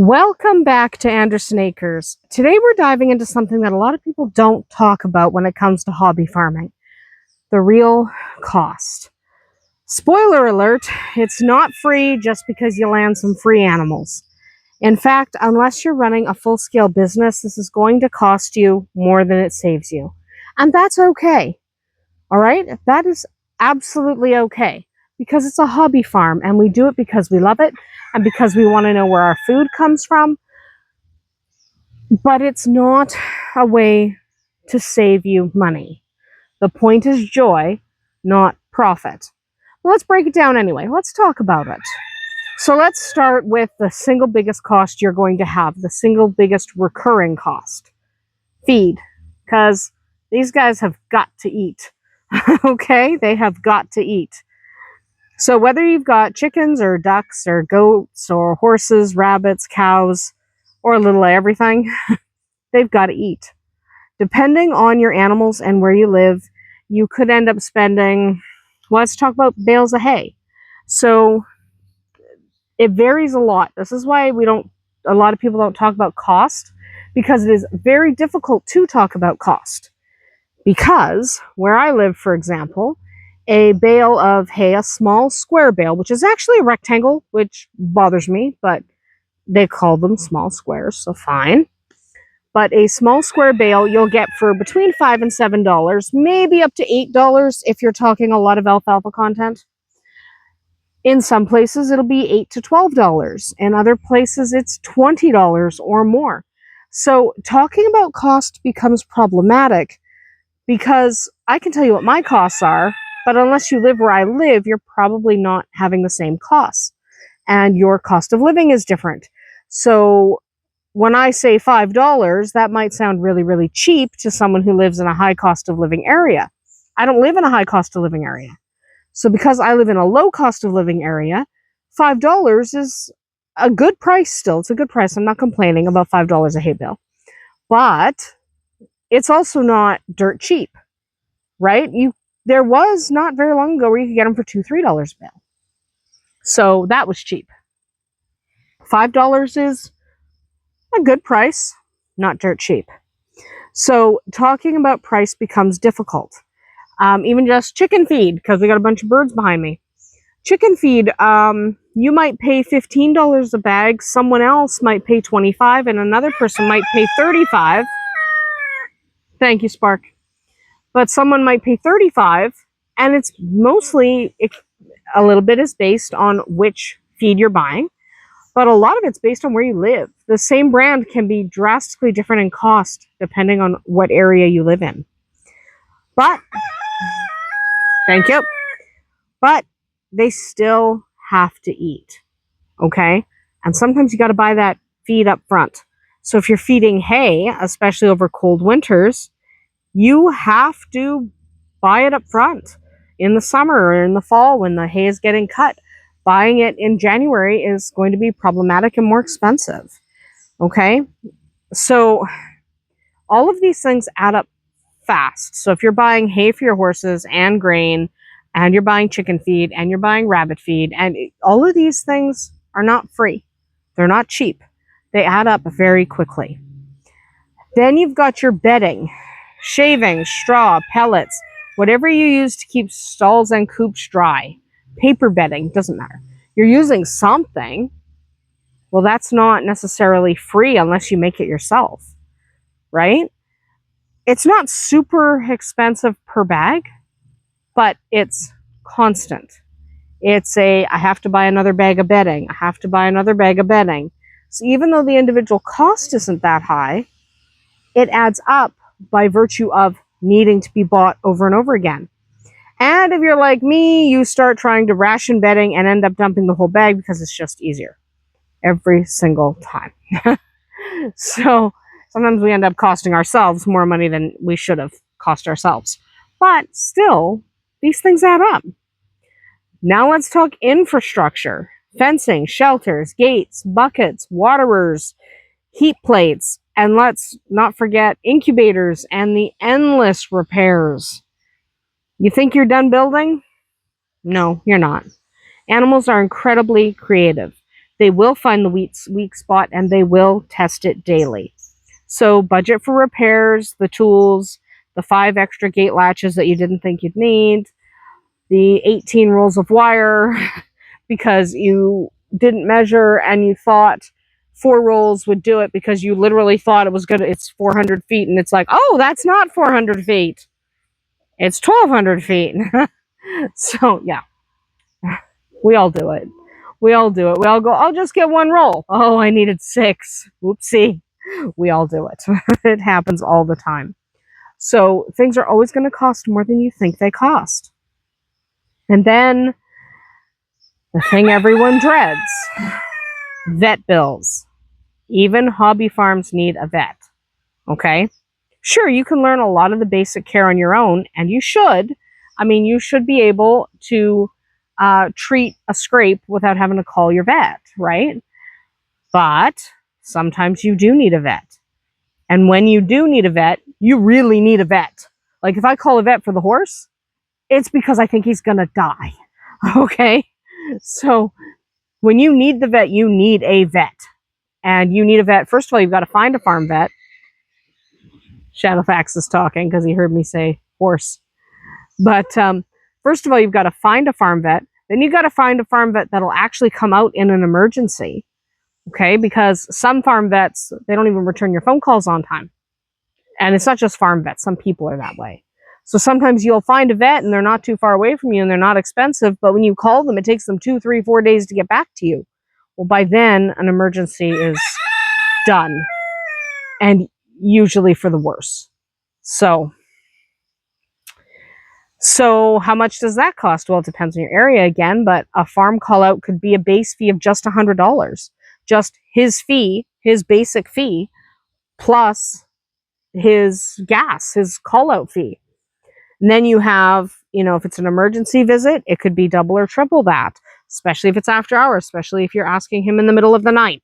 Welcome back to Andersen Acres. Today we're diving into something that a lot of people don't talk about when it comes to hobby farming, the real cost. Spoiler alert, it's not free just because you land some free animals. In fact, unless you're running a full-scale business, this is going to cost you more than it saves you. And that's okay. All right? That is absolutely okay because it's a hobby farm and we do it because we love it and because we want to know where our food comes from. But it's not a way to save you money. The point is joy, not profit. Well, let's break it down anyway. Let's talk about it. So let's start with the single biggest cost you're going to have, the single biggest recurring cost. Feed. Because these guys have got to eat. Okay? They have got to eat. So whether you've got chickens or ducks or goats or horses, rabbits, cows, or a little of everything, they've got to eat. Depending on your animals and where you live, you could end up spending, let's talk about bales of hay. So it varies a lot. This is why a lot of people don't talk about cost, because it is very difficult to talk about cost. Because where I live, for example, a bale of hay, a small square bale, which is actually a rectangle, which bothers me, but they call them small squares, so fine. But a small square bale you'll get for between $5 and $7, maybe up to $8 if you're talking a lot of alfalfa content. In some places, it'll be $8 to $12. In other places, it's $20 or more. So talking about cost becomes problematic because I can tell you what my costs are, but unless you live where I live, you're probably not having the same costs. And your cost of living is different. So when I say $5, that might sound really, really cheap to someone who lives in a high cost of living area. I don't live in a high cost of living area. So because I live in a low cost of living area, $5 is a good price still. It's a good price. I'm not complaining about $5 a hay bale. But it's also not dirt cheap, right? There was not very long ago where you could get them for $2, $3 a bale. So that was cheap. $5 is a good price, not dirt cheap. So talking about price becomes difficult. Even just chicken feed, because we got a bunch of birds behind me. Chicken feed, you might pay $15 a bag, someone else might pay $25, and another person might pay $35. Thank you, Spark. But someone might pay $35, and it's mostly, a little bit is based on which feed you're buying, but a lot of it's based on where you live. The same brand can be drastically different in cost depending on what area you live in. But, thank you. But they still have to eat, okay? And sometimes you got to buy that feed up front. So if you're feeding hay, especially over cold winters, you have to buy it up front. In the summer or in the fall when the hay is getting cut, buying it in January is going to be problematic and more expensive, okay? So all of these things add up fast. So if you're buying hay for your horses and grain, and you're buying chicken feed, and you're buying rabbit feed, and all of these things are not free. They're not cheap. They add up very quickly. Then you've got your bedding, shaving, straw, pellets, whatever you use to keep stalls and coops dry. Paper bedding, doesn't matter. You're using something. Well, that's not necessarily free unless you make it yourself, right? It's not super expensive per bag, but it's constant. It's I have to buy another bag of bedding. I have to buy another bag of bedding. So even though the individual cost isn't that high, it adds up by virtue of needing to be bought over and over again. And if you're like me, you start trying to ration bedding and end up dumping the whole bag because it's just easier every single time. So sometimes we end up costing ourselves more money than we should have cost ourselves. But still, these things add up. Now let's talk infrastructure. Fencing, shelters, gates, buckets, waterers, heat plates, and let's not forget incubators and the endless repairs. You think you're done building? No, you're not. Animals are incredibly creative. They will find the weak spot and they will test it daily. So budget for repairs, the tools, the 5 extra gate latches that you didn't think you'd need, the 18 rolls of wire because you didn't measure and you thought 4 rolls would do it because you literally thought it was gonna, it's 400 feet and it's like, oh, that's not 400 feet. It's 1,200 feet. So yeah, we all do it. We all do it. We all go, I'll just get 1 roll. Oh, I needed 6. Whoopsie. We all do it. It happens all the time. So things are always going to cost more than you think they cost. And then the thing everyone dreads, vet bills. Even hobby farms need a vet. Okay? Sure, you can learn a lot of the basic care on your own, and you should. I mean, you should be able to treat a scrape without having to call your vet, right? But sometimes you do need a vet. And when you do need a vet, you really need a vet. Like if I call a vet for the horse, it's because I think he's going to die. Okay? So when you need the vet, you need a vet. And you need a vet. First of all, you've got to find a farm vet. Shadowfax is talking because he heard me say horse. But first of all, you've got to find a farm vet. Then you've got to find a farm vet that'll actually come out in an emergency. Okay? Because some farm vets, they don't even return your phone calls on time. And it's not just farm vets. Some people are that way. So sometimes you'll find a vet and they're not too far away from you and they're not expensive. But when you call them, it takes them 2, 3, 4 days to get back to you. Well, by then, an emergency is done. And usually for the worse. So how much does that cost? Well, it depends on your area again, but a farm call out could be a base fee of just $100. Just his fee, his basic fee, plus his gas, his call out fee. And then you have, if it's an emergency visit, it could be double or triple that, especially if it's after hours, especially if you're asking him in the middle of the night.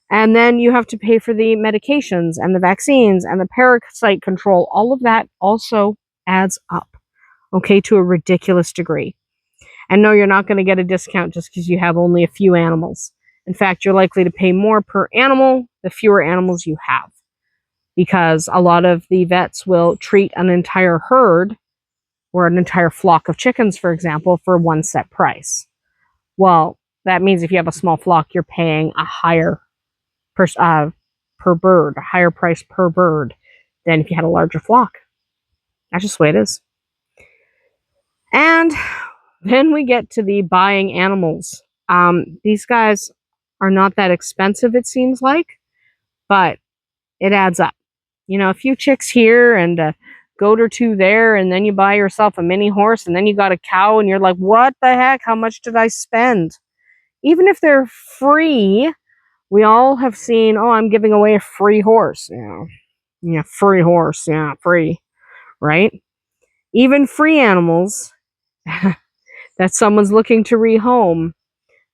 And then you have to pay for the medications and the vaccines and the parasite control. All of that also adds up, okay, to a ridiculous degree. And no, you're not going to get a discount just because you have only a few animals. In fact, you're likely to pay more per animal the fewer animals you have. Because a lot of the vets will treat an entire herd or an entire flock of chickens, for example, for one set price. Well, that means if you have a small flock, you're paying a higher per bird, a higher price per bird than if you had a larger flock. That's just the way it is. And then we get to the buying animals. These guys are not that expensive, it seems like, but it adds up. A few chicks here and a goat or 2 there, and then you buy yourself a mini horse, and then you got a cow, and you're like, what the heck? How much did I spend? Even if they're free, we all have seen, oh, I'm giving away a free horse. Yeah, free horse. Yeah, free. Right? Even free animals that someone's looking to rehome,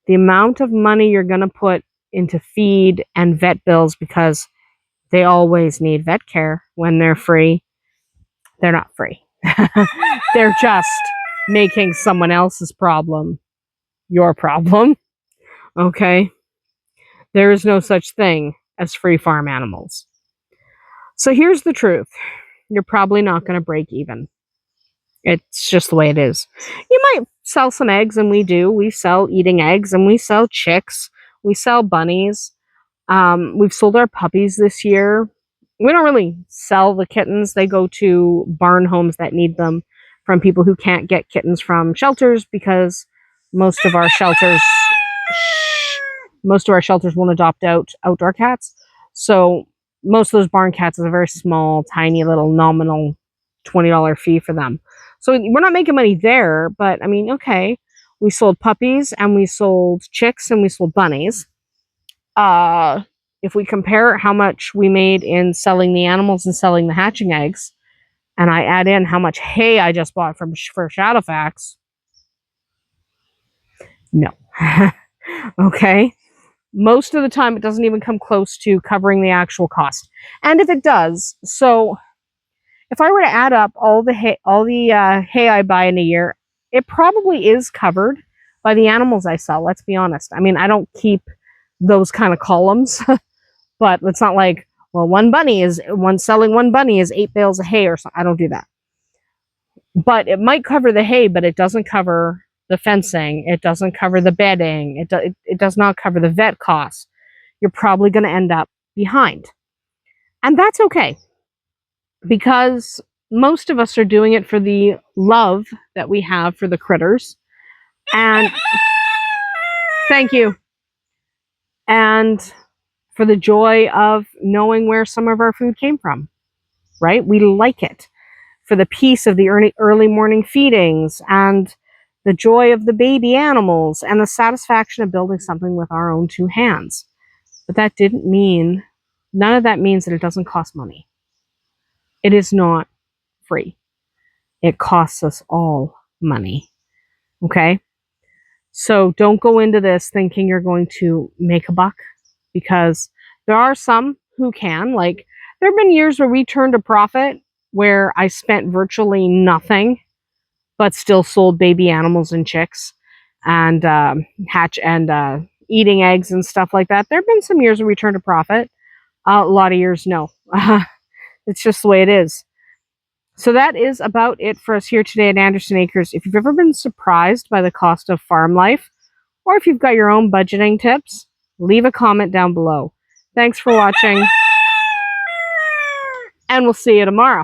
the amount of money you're going to put into feed and vet bills, because they always need vet care when they're free. They're not free. They're just making someone else's problem your problem. Okay? There is no such thing as free farm animals. So here's the truth. You're probably not going to break even. It's just the way it is. You might sell some eggs, and we do. We sell eating eggs, and we sell chicks. We sell bunnies. We've sold our puppies this year. We don't really sell the kittens. They go to barn homes that need them from people who can't get kittens from shelters, because most of our shelters won't adopt outdoor cats. So most of those barn cats is a very small, tiny little nominal $20 fee for them. So we're not making money there, but I mean, okay, we sold puppies and we sold chicks and we sold bunnies. If we compare how much we made in selling the animals and selling the hatching eggs, and I add in how much hay I just bought for Shadowfax, no. Okay? Most of the time, it doesn't even come close to covering the actual cost. And if it does, so if I were to add up all the hay I buy in a year, it probably is covered. by the animals I sell. Let's be honest. I mean, I don't keep those kind of columns, but it's not like, well, selling one bunny is 8 bales of hay or something. I don't do that. But it might cover the hay, but it doesn't cover the fencing. It doesn't cover the bedding. It does not cover the vet costs. You're probably going to end up behind. And that's okay, because most of us are doing it for the love that we have for the critters. And thank you. And for the joy of knowing where some of our food came from, right? We like it. For the peace of the early morning feedings and the joy of the baby animals and the satisfaction of building something with our own 2 hands. But that didn't mean, none of that means that it doesn't cost money. It is not free. It costs us all money. Okay? So don't go into this thinking you're going to make a buck, because there are some who can. Like, there have been years where we turned a profit where I spent virtually nothing, but still sold baby animals and chicks and hatch and eating eggs and stuff like that. There have been some years where we turned a profit. A lot of years, no. It's just the way it is. So that is about it for us here today at Andersen Acres. If you've ever been surprised by the cost of farm life, or if you've got your own budgeting tips, leave a comment down below. Thanks for watching, and we'll see you tomorrow.